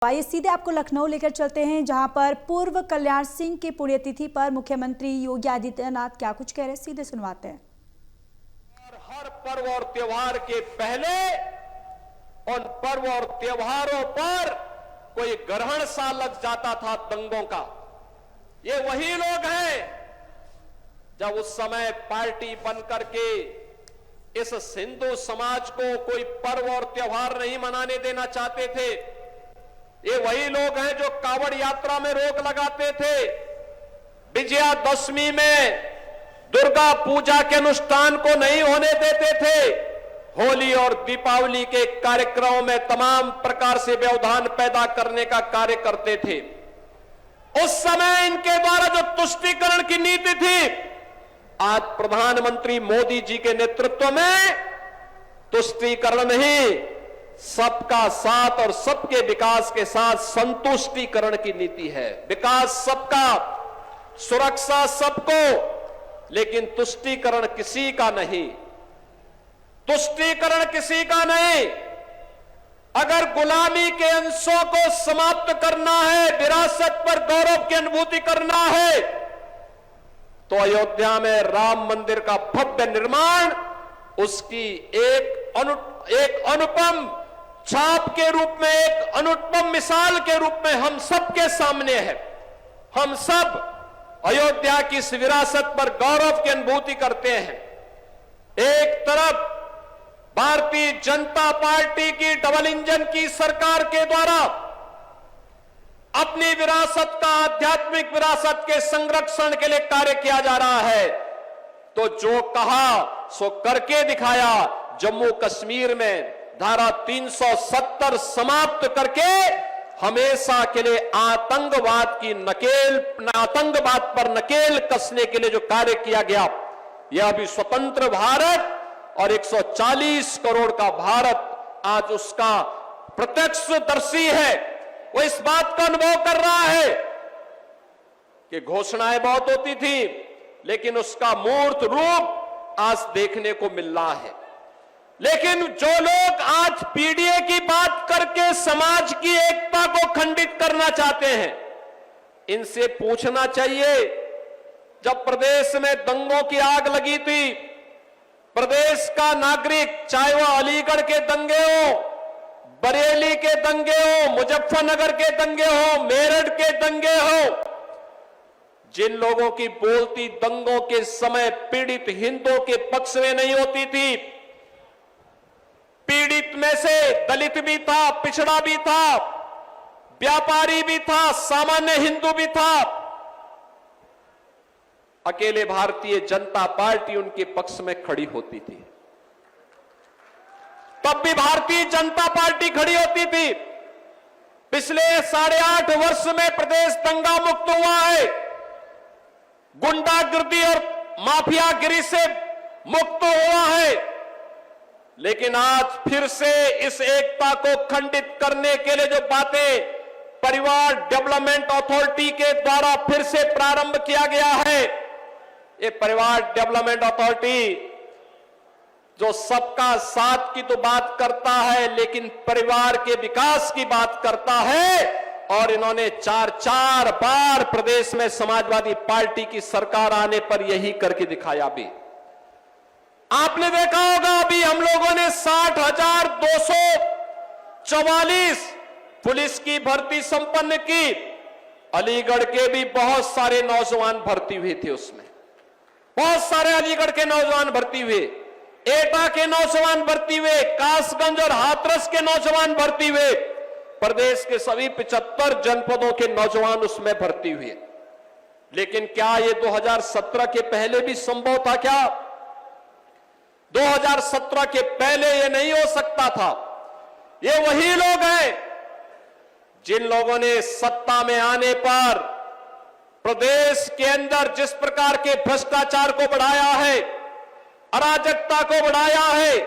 आइए सीधे आपको लखनऊ लेकर चलते हैं, जहां पर पूर्व कल्याण सिंह की पुण्यतिथि पर मुख्यमंत्री योगी आदित्यनाथ क्या कुछ कह रहे हैं, सीधे सुनवाते हैं। हर पर्व और त्योहार के पहले उन पर्व और त्योहारों पर कोई ग्रहण सा लग जाता था दंगों का। ये वही लोग हैं जब उस समय पार्टी बनकर के इस हिंदू समाज को कोई पर्व और त्योहार नहीं मनाने देना चाहते थे। ये वही लोग हैं जो कावड़ यात्रा में रोक लगाते थे, विजयादशमी में दुर्गा पूजा के अनुष्ठान को नहीं होने देते थे, होली और दीपावली के कार्यक्रमों में तमाम प्रकार से व्यवधान पैदा करने का कार्य करते थे। उस समय इनके द्वारा जो तुष्टीकरण की नीति थी, आज प्रधानमंत्री मोदी जी के नेतृत्व में तुष्टीकरण नहीं, सबका साथ और सबके विकास के साथ संतुष्टीकरण की नीति है। विकास सबका, सुरक्षा सबको, लेकिन तुष्टीकरण किसी का नहीं। तुष्टीकरण किसी का नहीं। अगर गुलामी के अंशों को समाप्त करना है, विरासत पर गौरव की अनुभूति करना है, तो अयोध्या में राम मंदिर का भव्य निर्माण उसकी एक अनुपम छाप के रूप में, एक अनुपम मिसाल के रूप में हम सबके सामने है। हम सब अयोध्या की इस विरासत पर गौरव की अनुभूति करते हैं। एक तरफ भारतीय जनता पार्टी की डबल इंजन की सरकार के द्वारा अपनी विरासत का, आध्यात्मिक विरासत के संरक्षण के लिए कार्य किया जा रहा है, तो जो कहा सो करके दिखाया। जम्मू कश्मीर में धारा 370 समाप्त करके हमेशा के लिए आतंकवाद पर नकेल कसने के लिए जो कार्य किया गया, यह भी स्वतंत्र भारत और 140 करोड़ का भारत आज उसका प्रत्यक्षदर्शी है। वो इस बात का अनुभव कर रहा है कि घोषणाएं बहुत होती थी, लेकिन उसका मूर्त रूप आज देखने को मिल रहा है। लेकिन जो लोग आज पीडीए की बात करके समाज की एकता को खंडित करना चाहते हैं, इनसे पूछना चाहिए, जब प्रदेश में दंगों की आग लगी थी, प्रदेश का नागरिक, चाहे वह अलीगढ़ के दंगे हो, बरेली के दंगे हो, मुजफ्फरनगर के दंगे हो, मेरठ के दंगे हो, जिन लोगों की बोलती दंगों के समय पीड़ित हिंदुओं के पक्ष में नहीं होती थी, पीड़ित में से दलित भी था, पिछड़ा भी था, व्यापारी भी था, सामान्य हिंदू भी था, अकेले भारतीय जनता पार्टी उनके पक्ष में खड़ी होती थी। तब भी भारतीय जनता पार्टी खड़ी होती थी। पिछले 8.5 वर्ष में प्रदेश दंगा मुक्त हुआ है, गुंडागिर्दी और माफियागिरी से मुक्त हुआ है, लेकिन आज फिर से इस एकता को खंडित करने के लिए जो बातें परिवार डेवलपमेंट अथॉरिटी के द्वारा फिर से प्रारंभ किया गया है, ये परिवार डेवलपमेंट अथॉरिटी जो सबका साथ की तो बात करता है, लेकिन परिवार के विकास की बात करता है। और इन्होंने 4 बार प्रदेश में समाजवादी पार्टी की सरकार आने पर यही करके दिखाया। भी आपने देखा होगा, अभी हम लोगों ने 60,244 पुलिस की भर्ती संपन्न की। अलीगढ़ के भी बहुत सारे नौजवान भर्ती हुए थे, उसमें बहुत सारे अलीगढ़ के नौजवान भर्ती हुए, एटा के नौजवान भर्ती हुए, कासगंज और हाथरस के नौजवान भर्ती हुए, प्रदेश के सभी 75 जनपदों के नौजवान उसमें भर्ती हुए। लेकिन क्या ये 2017 के पहले भी संभव था? क्या 2017 के पहले ये नहीं हो सकता था? ये वही लोग हैं जिन लोगों ने सत्ता में आने पर प्रदेश के अंदर जिस प्रकार के भ्रष्टाचार को बढ़ाया है, अराजकता को बढ़ाया है,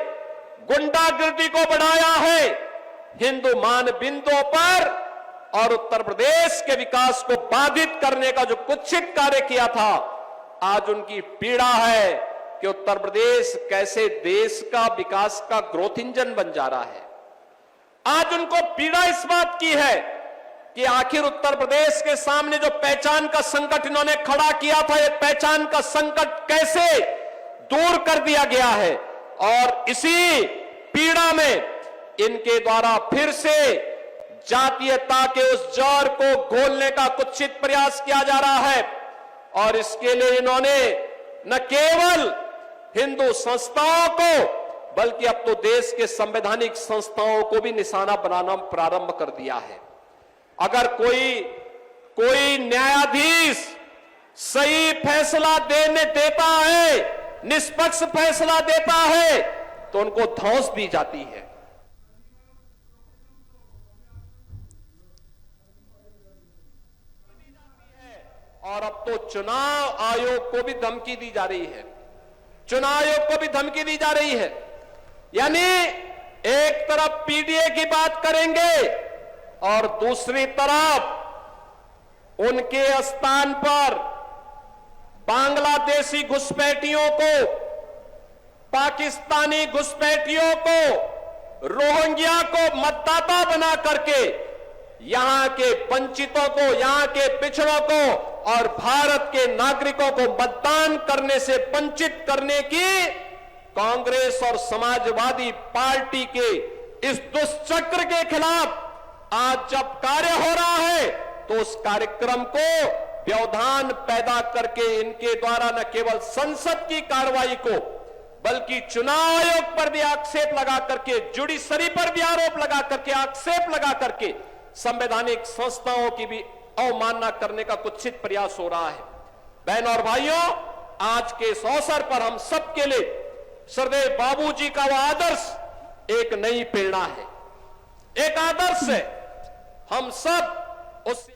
गुंडागिर्दी को बढ़ाया है, हिंदू मानबिंदुओं पर और उत्तर प्रदेश के विकास को बाधित करने का जो कुत्सित कार्य किया था, आज उनकी पीड़ा है कि उत्तर प्रदेश कैसे देश का विकास का ग्रोथ इंजन बन जा रहा है। आज उनको पीड़ा इस बात की है कि आखिर उत्तर प्रदेश के सामने जो पहचान का संकट इन्होंने खड़ा किया था, ये पहचान का संकट कैसे दूर कर दिया गया है। और इसी पीड़ा में इनके द्वारा फिर से जातीयता के उस जहर को घोलने का कुत्सित प्रयास किया जा रहा है। और इसके लिए इन्होंने न केवल हिंदू संस्थाओं को बल्कि अब तो देश के संवैधानिक संस्थाओं को भी निशाना बनाना प्रारंभ कर दिया है। अगर कोई न्यायाधीश सही फैसला देता है, निष्पक्ष फैसला देता है, तो उनको धौंस दी जाती है। और अब तो चुनाव आयोग को भी धमकी दी जा रही है, चुनाव आयोग को भी धमकी दी जा रही है। यानी एक तरफ पीडीए की बात करेंगे और दूसरी तरफ उनके स्थान पर बांग्लादेशी घुसपैठियों को, पाकिस्तानी घुसपैठियों को, रोहिंग्या को मतदाता बना करके यहां के वंचितों को, यहां के पिछड़ों को और भारत के नागरिकों को मतदान करने से वंचित करने की कांग्रेस और समाजवादी पार्टी के इस दुष्चक्र के खिलाफ आज जब कार्य हो रहा है, तो उस कार्यक्रम को व्यवधान पैदा करके इनके द्वारा न केवल संसद की कार्रवाई को बल्कि चुनाव आयोग पर भी आक्षेप लगा करके, जुडिशरी पर भी आरोप लगा करके, आक्षेप लगा करके संवैधानिक संस्थाओं की भी अवमानना करने का कुत्सित प्रयास हो रहा है। बहनों और भाइयों, आज के इस अवसर पर हम सबके लिए सरदेव बाबूजी का वह आदर्श एक नई प्रेरणा है, एक आदर्श है। हम सब उस